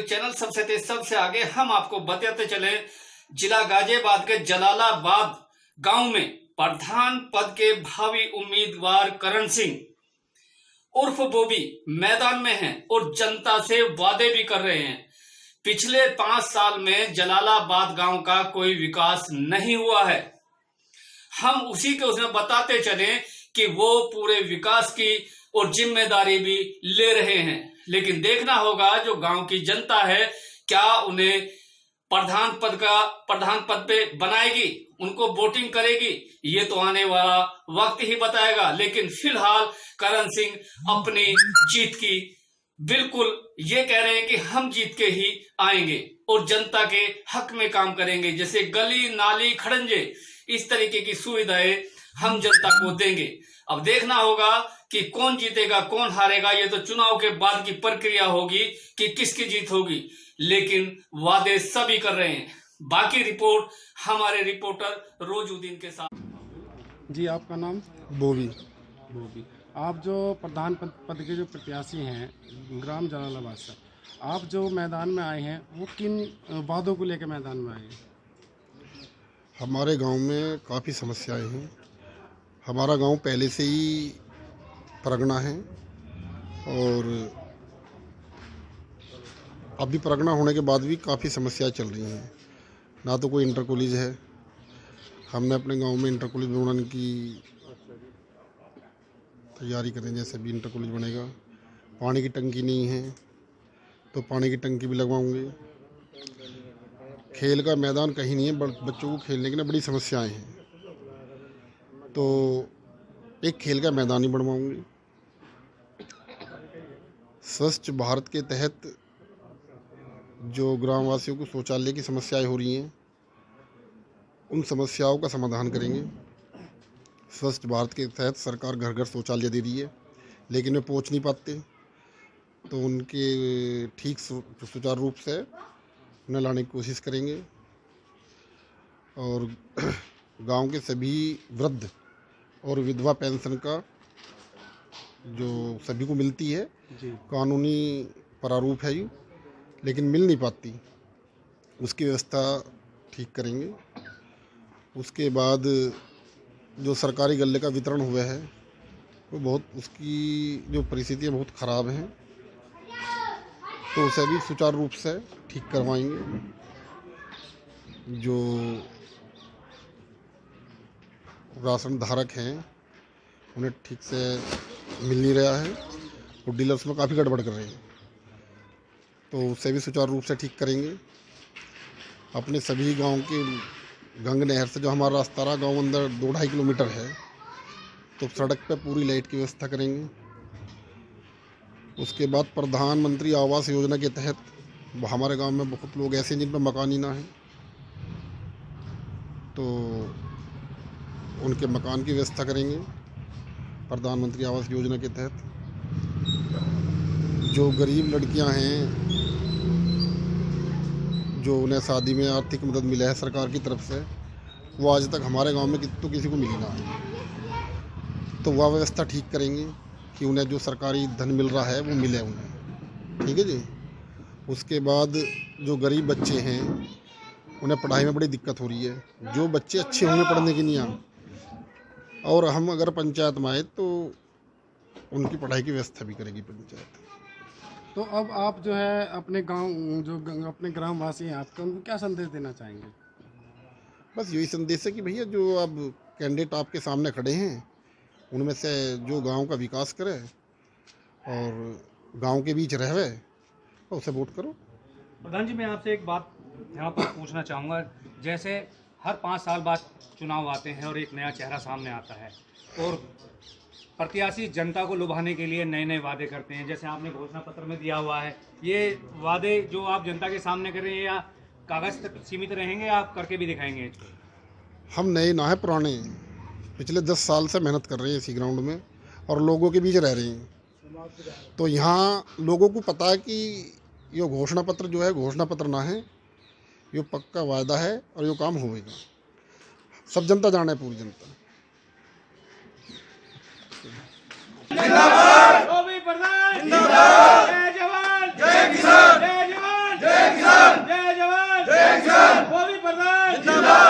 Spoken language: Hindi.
चैनल सबसे तेज सबसे आगे हम आपको बताते चले, जिला गाजियाबाद के जलालाबाद गांव में प्रधान पद के भावी उम्मीदवार करण सिंह उर्फ बोबी मैदान में हैं और जनता से वादे भी कर रहे हैं। पिछले 5 साल में जलालाबाद गांव का कोई विकास नहीं हुआ है। हम उसी के उसमें बताते चले कि वो पूरे विकास की और जिम्मेदारी भी ले रहे हैं, लेकिन देखना होगा जो गांव की जनता है क्या उन्हें प्रधान पद पे बनाएगी, उनको वोटिंग करेगी, ये तो आने वाला वक्त ही बताएगा। लेकिन फिलहाल करण सिंह अपनी जीत की बिल्कुल ये कह रहे हैं कि हम जीत के ही आएंगे और जनता के हक में काम करेंगे। जैसे गली नाली खड़ंजे इस तरीके की सुविधाएं हम जनता को देंगे। अब देखना होगा कि कौन जीतेगा कौन हारेगा, ये तो चुनाव के बाद की प्रक्रिया होगी कि किसकी जीत होगी, लेकिन वादे सभी कर रहे हैं। बाकी रिपोर्ट हमारे रिपोर्टर रोजुद्दीन के साथ। जी, आपका नाम? बोबी। आप जो प्रधान पद के जो प्रत्याशी हैं ग्राम जलालाबाद से, आप जो मैदान में आए हैं वो किन वादों को लेकर मैदान में आए हैं? हमारे गांव में काफ़ी समस्याएं हैं। हमारा गांव पहले से ही परगना है और अभी परगना होने के बाद भी काफ़ी समस्याएं चल रही हैं। ना तो कोई इंटर कॉलेज है, हमने अपने गांव में इंटर कॉलेज बनाने की तैयारी करें, जैसे भी इंटर कॉलेज बनेगा। पानी की टंकी नहीं है तो पानी की टंकी भी लगवाऊंगे। खेल का मैदान कहीं नहीं है, बच्चों को खेलने की ना बड़ी समस्याएं हैं, तो एक खेल का मैदान ही बनवाऊंगी। स्वच्छ भारत के तहत जो ग्रामवासियों को शौचालय की समस्याएं हो रही हैं, उन समस्याओं का समाधान करेंगे। स्वच्छ भारत के तहत सरकार घर घर शौचालय दे रही है, लेकिन वे पहुंच नहीं पाते, तो उनके ठीक सुचारू रूप से उन्हें लाने की कोशिश करेंगे। और गांव के सभी वृद्ध और विधवा पेंशन का जो सभी को मिलती है, कानूनी प्रारूप है ये, लेकिन मिल नहीं पाती, उसकी व्यवस्था ठीक करेंगे। उसके बाद जो सरकारी गल्ले का वितरण हुआ है वो बहुत, उसकी जो परिस्थितियाँ बहुत ख़राब हैं, तो उसे भी सुचारू रूप से ठीक करवाएंगे। जो राशन धारक हैं उन्हें ठीक से मिल नहीं रहा है और डीलर्स में काफ़ी गड़बड़ कर रहे हैं, तो उसे भी सुचारू रूप से ठीक करेंगे। अपने सभी गांव के गंग नहर से जो हमारा रास्ता रहा, गांव अंदर 2-2.5 किलोमीटर है, तो सड़क पे पूरी लाइट की व्यवस्था करेंगे। उसके बाद प्रधानमंत्री आवास योजना के तहत हमारे गांव में बहुत लोग ऐसे हैं जिन पर मकान ही ना है, तो उनके मकान की व्यवस्था करेंगे। प्रधानमंत्री आवास योजना के तहत जो गरीब लड़कियां हैं, जो उन्हें शादी में आर्थिक मदद मिला है सरकार की तरफ से, वो आज तक हमारे गांव में तो किसी को मिली ना है, तो वह व्यवस्था ठीक करेंगे कि उन्हें जो सरकारी धन मिल रहा है वो मिले उन्हें। ठीक है जी। उसके बाद जो गरीब बच्चे हैं उन्हें पढ़ाई में बड़ी दिक्कत हो रही है। जो बच्चे अच्छे होंगे पढ़ने के लिए, और हम अगर पंचायत में आए तो उनकी पढ़ाई की व्यवस्था भी करेगी पंचायत। तो अब आप जो है अपने गांव, जो अपने ग्रामवासी हैं आपके, उनको क्या संदेश देना चाहेंगे? बस यही संदेश है कि भैया जो अब कैंडिडेट आपके सामने खड़े हैं उनमें से जो गांव का विकास करे और गांव के बीच रहे तो उसे वोट करो। प्रधान जी, मैं आपसे एक बात यहाँ पर पूछना चाहूँगा। जैसे हर 5 साल बाद चुनाव आते हैं और एक नया चेहरा सामने आता है और प्रत्याशी जनता को लुभाने के लिए नए नए वादे करते हैं, जैसे आपने घोषणा पत्र में दिया हुआ है। ये वादे जो आप जनता के सामने कर रहे हैं या कागज़ तक सीमित रहेंगे, आप करके भी दिखाएंगे? हम नए ना है पुराने, पिछले 10 साल से मेहनत कर रहे हैं इसी ग्राउंड में और लोगों के बीच रह रहे हैं, तो यहाँ लोगों को पता है कि ये घोषणा पत्र जो है घोषणा पत्र ना है, ये पक्का वायदा है और ये काम होगा। सब जनता जाने, पूरी जनता। जिंदाबाद! प्रधान! जिंदाबाद! जय जवान! जय किसान! जय जवान! जिंदाबाद